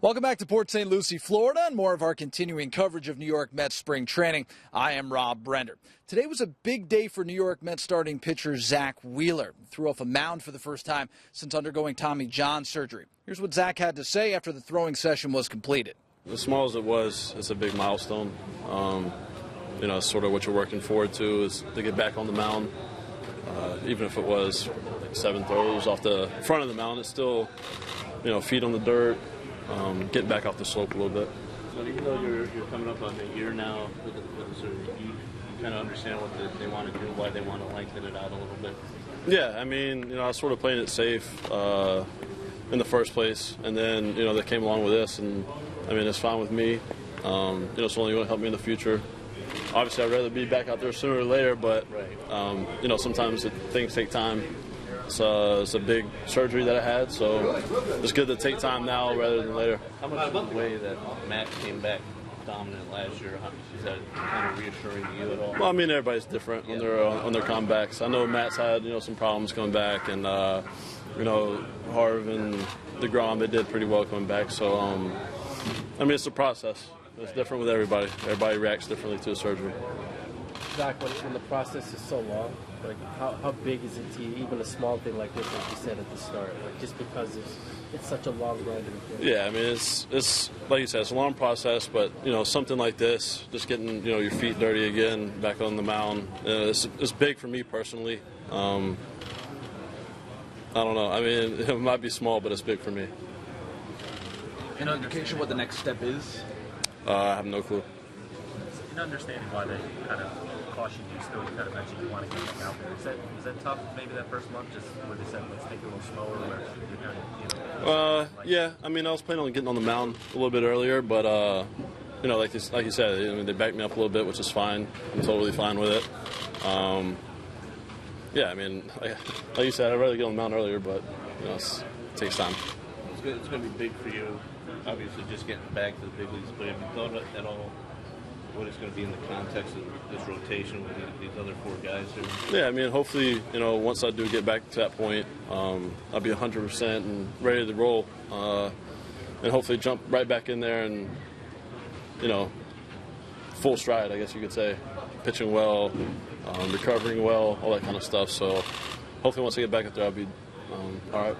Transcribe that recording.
Welcome back to Port St. Lucie, Florida, and more of our continuing coverage of New York Mets spring training. I am Rob Brender. Today was a big day for New York Mets starting pitcher Zack Wheeler. Threw off a mound for the first time since undergoing Tommy John surgery. Here's what Zack had to say after the throwing session was completed. As small as it was, it's a big milestone. It's sort of what you're working forward to is to get back on the mound. Even if it was like 7 throws off the front of the mound, it's still, feet on the dirt. Getting back off the slope a little bit. So even though you're coming up on a year now with the surgery, you kind of understand what they want to do, why they want to lengthen it out a little bit? Yeah, I was sort of playing it safe in the first place, and then, they came along with this, and, it's fine with me. It's only going to help me in the future. Obviously, I'd rather be back out there sooner or later, but, sometimes things take time. It's a big surgery that I had, so it's good to take time now rather than later. How much of the way that Matt came back dominant last year, is that kind of reassuring to you at all? Well, everybody's different on their comebacks. I know Matt's had some problems coming back, and Harv and DeGrom, they did pretty well coming back. So it's a process. It's different with everybody. Everybody reacts differently to a surgery. Zack, when the process is so long, like how big is it to you, even a small thing like this, like you said at the start, like just because it's such a long run? Yeah, it's like you said, it's a long process, but something like this, just getting your feet dirty again, back on the mound, it's big for me personally. I don't know. It might be small, but it's big for me. Any indication what the next step is? I have no clue. In understanding why they kind of caution you still, you kind of mentioned you want to get back out there. Is that tough, maybe that first month, just where they said, let's take it a little slower? Or, yeah, I was planning on getting on the mound a little bit earlier, but, like you said, they backed me up a little bit, which is fine. I'm totally fine with it. Like you said, I'd rather get on the mound earlier, but, it takes time. It's going to be big for you, obviously, just getting back to the big leagues, but have you thought at all what it's going to be in the context of this rotation with these other 4 guys here? Yeah, hopefully, once I do get back to that point, I'll be 100% and ready to roll, and hopefully jump right back in there and, full stride, I guess you could say, pitching well, recovering well, all that kind of stuff. So hopefully once I get back up there, I'll be all right.